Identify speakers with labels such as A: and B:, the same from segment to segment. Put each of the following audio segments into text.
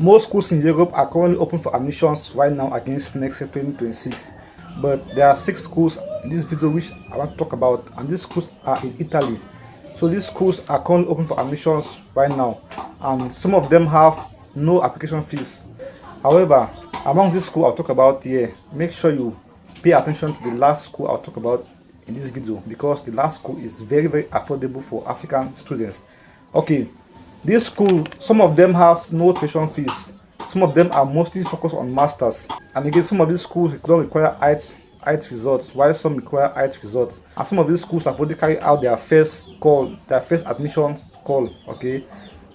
A: Most schools in Europe are currently open for admissions right now against next year 2026. But there are 6 schools in this video which I want to talk about, and these schools are in Italy. So these schools are currently open for admissions right now, and some of them have no application fees. However, among these schools I'll talk about here, make sure you pay attention to the last school I'll talk about in this video, because the last school is very affordable for African students. Okay, this school, some of them have no tuition fees. Some of them are mostly focused on masters. And again, some of these schools don't require IELTS results, while some require IELTS results. And some of these schools have already carried out their first admission call. Okay,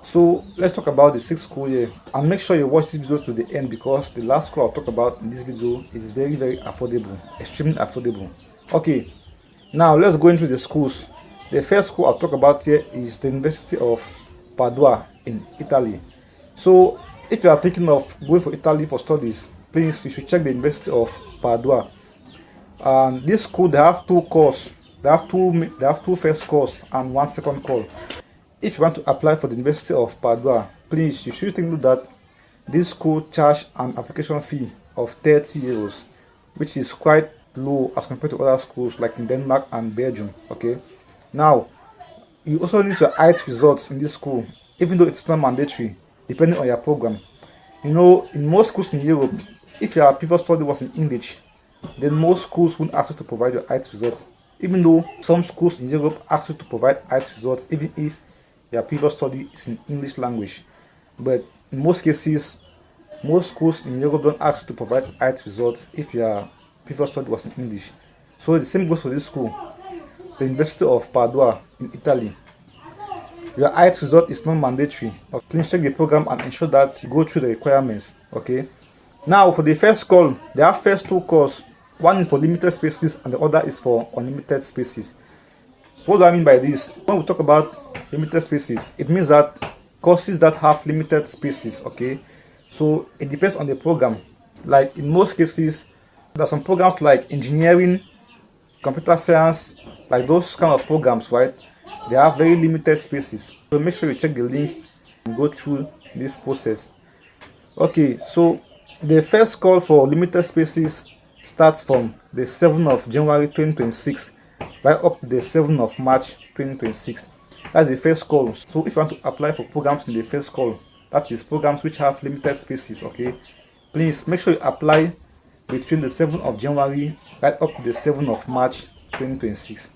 A: so let's talk about the 6 school here, and make sure you watch this video to the end, because the last school I'll talk about in this video is very affordable, extremely affordable. Okay, now let's go into the schools. The first school I'll talk about here is the University of Padua in Italy. So if you are thinking of going for Italy for studies, please, you should check the University of Padua. And this school, they have 2 courses. They have two first course and 1 second call. If you want to apply for the University of Padua, please, you should take note that this school charge an application fee of 30 euros, which is quite low as compared to other schools like in Denmark and Belgium. Okay, now you also need your IELTS results in this school, even though it's not mandatory, depending on your program. You know, in most schools in Europe, if your previous study was in English, then most schools won't ask you to provide your IELTS results, even though some schools in Europe ask you to provide IELTS results even if your previous study is in English language. But in most cases, most schools in Europe don't ask you to provide IELTS results if your previous study was in English. So the same goes for this school, the University of Padua in Italy. Your IELTS result is not mandatory. Please check the program and ensure that you go through the requirements. Okay. Now for the first call, they have first 2 calls. One is for limited spaces and the other is for unlimited spaces. So what do I mean by this? When we talk about limited spaces, it means that courses that have limited spaces. Okay. So it depends on the program. Like in most cases, there are some programs like engineering, computer science, like those kind of programs, right? They have very limited spaces. So make sure you check the link and go through this process. Okay, so the first call for limited spaces starts from the 7th of January 2026 right up to the 7th of March 2026. That's the first call. So if you want to apply for programs in the first call, that is programs which have limited spaces, okay, please make sure you apply between the 7th of January right up to the 7th of March 2026.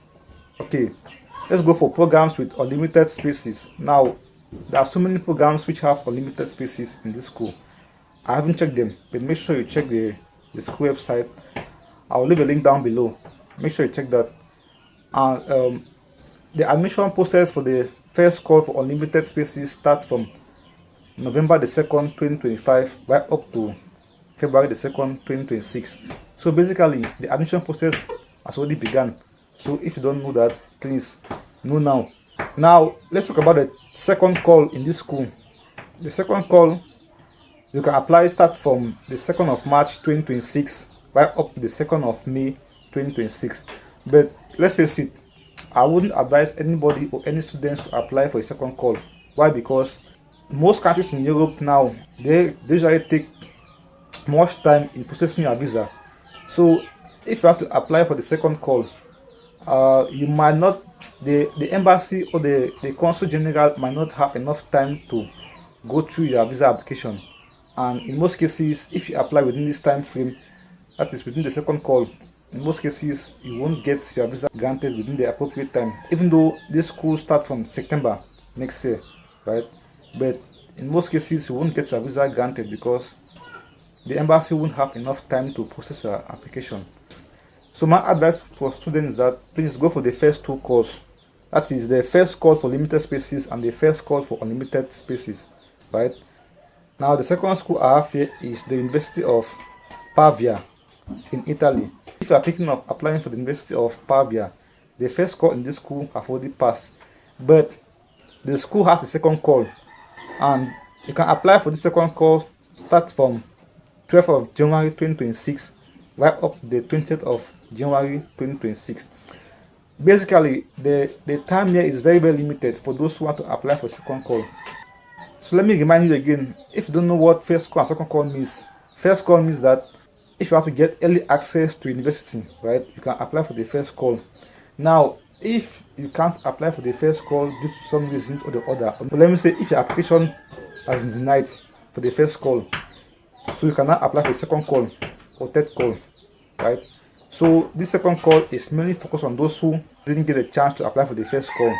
A: Okay, let's go for programs with unlimited spaces. Now, there are so many programs which have unlimited spaces in this school. I haven't checked them, but make sure you check the school website. I'll leave a link down below. Make sure you check that. And the admission process for the first call for unlimited spaces starts from November the 2nd, 2025, right up to February the 2nd, 2026. So basically, the admission process has already begun. So if you don't know that, please know now. Now, let's talk about the second call in this school. The second call, you can apply start from the 2nd of March 2026 right up to the 2nd of May 2026. But let's face it, I wouldn't advise anybody or any students to apply for a second call. Why? Because most countries in Europe now, they usually take much time in processing your visa. So if you have to apply for the second call, you might not, the embassy or the consul general might not have enough time to go through your visa application. And in most cases, if you apply within this time frame, that is within the second call, in most cases you won't get your visa granted within the appropriate time, even though this school starts from September next year, right? But in most cases you won't get your visa granted because the embassy won't have enough time to process your application. So my advice for students is that please go for the first 2 calls. That is the first call for limited spaces and the first call for unlimited spaces, right? Now the second school I have here is the University of Pavia in Italy. If you are thinking of applying for the University of Pavia, the first call in this school have already passed, but the school has a second call, and you can apply for the second call start from 12th of January 2026 right up to the 20th of January 2026. Basically, the time here is very limited for those who want to apply for second call. So let me remind you again, if you don't know what first call and second call means, first call means that if you have to get early access to university, right, you can apply for the first call. Now, if you can't apply for the first call due to some reasons or the other, or let me say if your application has been denied for the first call, so you cannot apply for the second call or third call, right? So this second call is mainly focused on those who didn't get a chance to apply for the first call,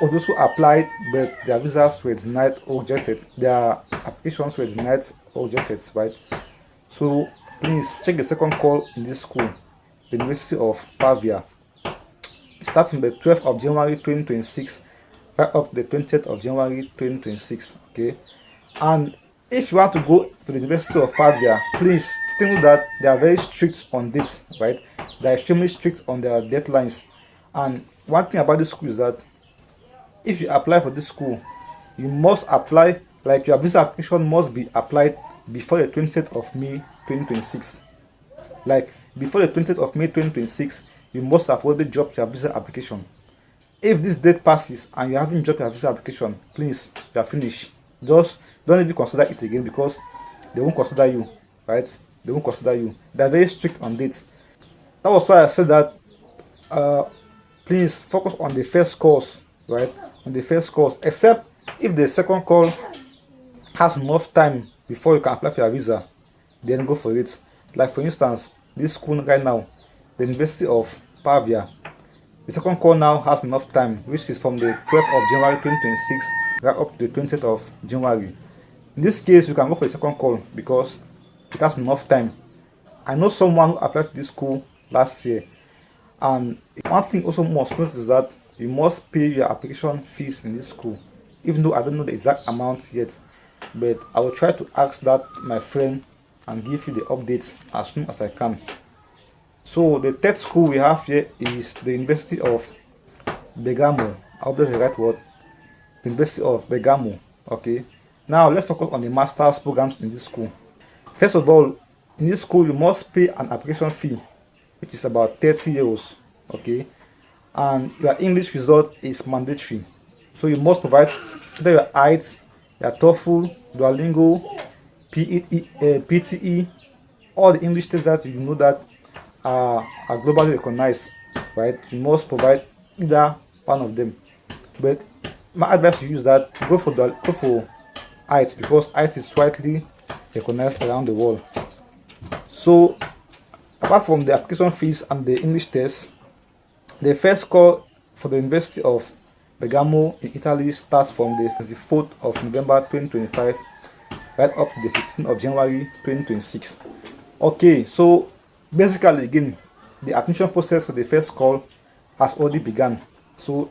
A: or those who applied but their visas were denied or rejected, their applications were denied or rejected, right? So please check the second call in this school, the University of Pavia. It starts from the 12th of January 2026 right up to the 20th of January 2026. Okay, and if you want to go to the University of Padua, please think that they are very strict on dates, right? They are extremely strict on their deadlines. And one thing about this school is that if you apply for this school, you must apply, like your visa application must be applied before the 20th of May 2026. Like before the 20th of May 2026, you must have already dropped your visa application. If this date passes and you haven't dropped your visa application, please, you are finished. Just don't even consider it again, because they won't consider you, right? They won't consider you. They're very strict on dates. That was why I said that please focus on the first course, right? On the first course, except if the second call has enough time before you can apply for your visa, then go for it. Like for instance, this school right now, the University of Pavia, the second call now has enough time, which is from the 12th of January 2026 right up to the 20th of January. In this case, you can go for the second call because it has enough time. I know someone who applied to this school last year, and one thing also must note is that you must pay your application fees in this school, even though I don't know the exact amount yet, but I will try to ask that my friend and give you the updates as soon as I can. So the third school we have here is the University of Bergamo. I hope that's the right word. The University of Bergamo. Okay. Now let's focus on the master's programs in this school. First of all, in this school you must pay an application fee, which is about 30 euros. Okay. And your English result is mandatory. So you must provide either your IELTS, your TOEFL, Duolingo, PTE, all the English tests that you know that are globally recognized, right? You must provide either one of them. But my advice to you is that go for IELTS, because IELTS is widely recognized around the world. So apart from the application fees and the English test, the first call for the University of Bergamo in Italy starts from the 24th of November 2025 right up to the 15th of January 2026. Okay, so basically again, the admission process for the first call has already begun. So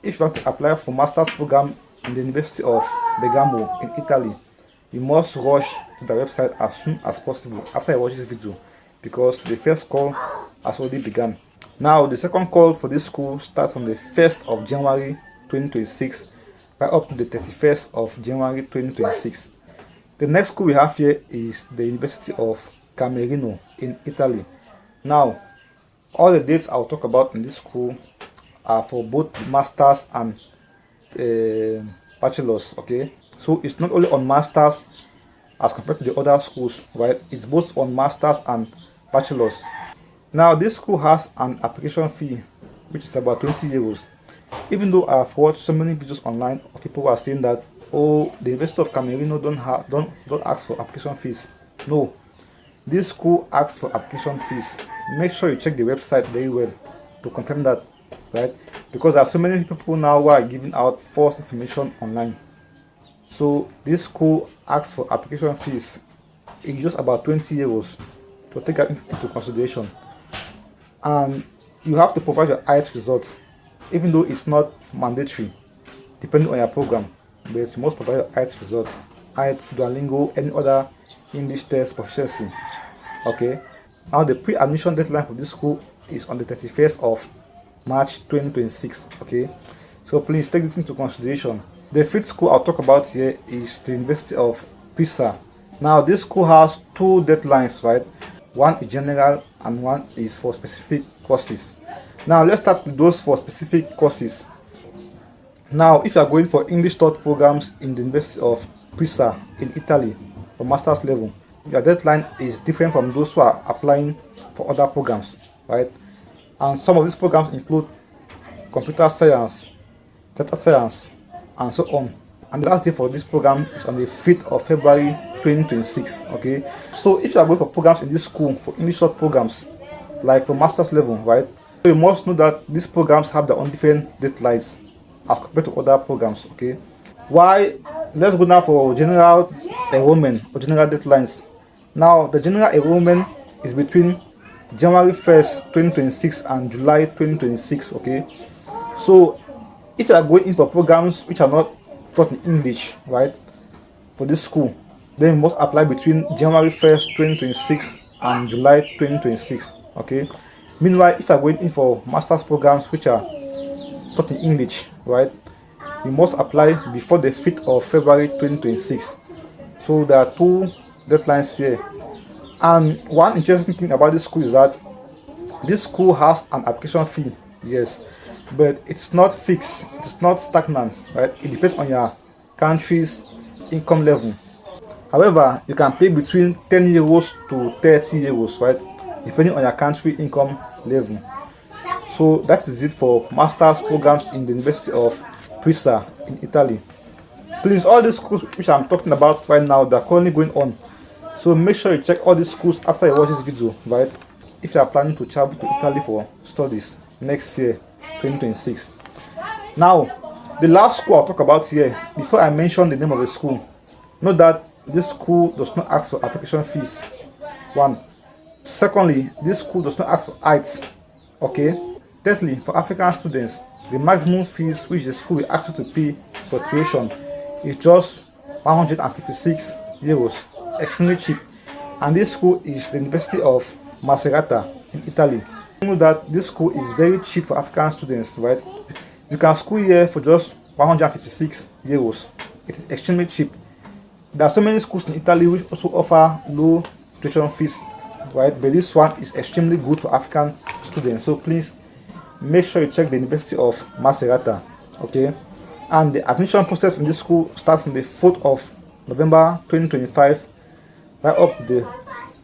A: if you want to apply for master's program in the University of Bergamo in Italy, you must rush to the website as soon as possible after you watch this video, because the first call has already begun. Now the second call for this school starts from the 1st of January 2026 right up to the 31st of January 2026. The next school we have here is the University of Camerino in Italy. Now all the dates I'll talk about in this school are for both masters and bachelors. Okay, so it's not only on masters as compared to the other schools, right? It's both on masters and bachelors. Now this school has an application fee which is about 20 euros. Even though I've watched so many videos online of people who are saying that, oh, the University of Camerino don't ask for application fees. No, this school asks for application fees. Make sure you check the website very well to confirm that, right? Because there are so many people now who are giving out false information online. So this school asks for application fees. It's just about 20 euros to take that into consideration. And you have to provide your IELTS results, even though it's not mandatory, depending on your program. But you must provide your IELTS results, IELTS, Duolingo, any other English test proficiency. Okay. Now the pre-admission deadline for this school is on the 31st of March 2026. Okay. So please take this into consideration. The fifth school I'll talk about here is the University of Pisa. Now this school has two deadlines, right? One is general and one is for specific courses. Now let's start with those for specific courses. Now if you are going for English taught programs in the University of Pisa in Italy for master's level, your deadline is different from those who are applying for other programs, right? And some of these programs include computer science, data science, and so on. And the last day for this program is on the 5th of February 2026. Okay, so if you are going for programs in this school, for English short programs, like for master's level, right, so you must know that these programs have their own different deadlines as compared to other programs. Okay, why? Let's go now for general enrollment or general deadlines. Now, the general enrollment is between January 1st, 2026 and July 2026. Okay, so if you are going in for programs which are not taught in English, right, for this school, then you must apply between January 1st, 2026 and July 2026. Okay, meanwhile, if you are going in for master's programs which are taught in English, right, you must apply before the 5th of February 2026. So there are two deadlines here. And one interesting thing about this school is that this school has an application fee, yes, but it's not fixed, it's not stagnant, right? It depends on your country's income level. However, you can pay between 10 euros to 30 euros, right, depending on your country income level. So that is it for master's programs in the University of Pisa in Italy. Please, all these schools which I'm talking about right now, they're currently going on. So make sure you check all these schools after you watch this video, right? If you are planning to travel to Italy for studies next year, 2026. Now, the last school I'll talk about here, before I mention the name of the school, note that this school does not ask for application fees. One. Secondly, this school does not ask for height. Okay. Thirdly, for African students, the maximum fees which the school will ask you to pay for tuition is just 156 euros, extremely cheap. And this school is the University of Macerata in Italy. You know that this school is very cheap for African students, right? You can school here for just 156 euros. It is extremely cheap. There are so many schools in Italy which also offer low tuition fees, right? But this one is extremely good for African students. So please make sure you check the University of Macerata. Okay, and the admission process in this school starts from the 4th of November 2025 right up to the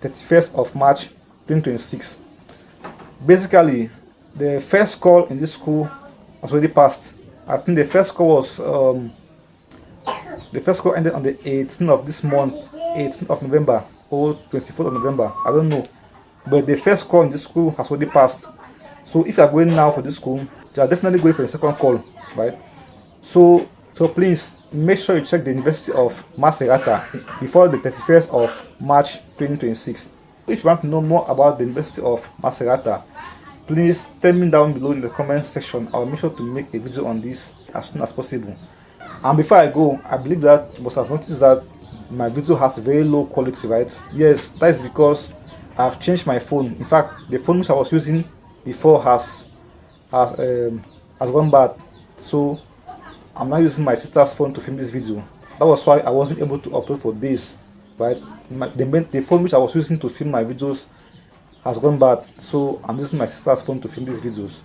A: 31st of March 2026. Basically, the first call in this school was already passed. I think the first call was the first call ended on the 18th of this month, 18th of November or 24th of November. I don't know, but the first call in this school has already passed. So if you are going now for this school, you are definitely going for the second call, right? So please make sure you check the University of Macerata before the 31st of March 2026. If you want to know more about the University of Macerata, please tell me down below in the comment section. I'll make sure to make a video on this as soon as possible. And before I go, I believe that you must have noticed that my video has very low quality, right? Yes, that is because I've changed my phone. In fact, the phone which I was using before has gone bad. So I'm now using my sister's phone to film this video. That was why I wasn't able to upload for this, right? The phone which I was using to film my videos has gone bad, so I'm using my sister's phone to film these videos.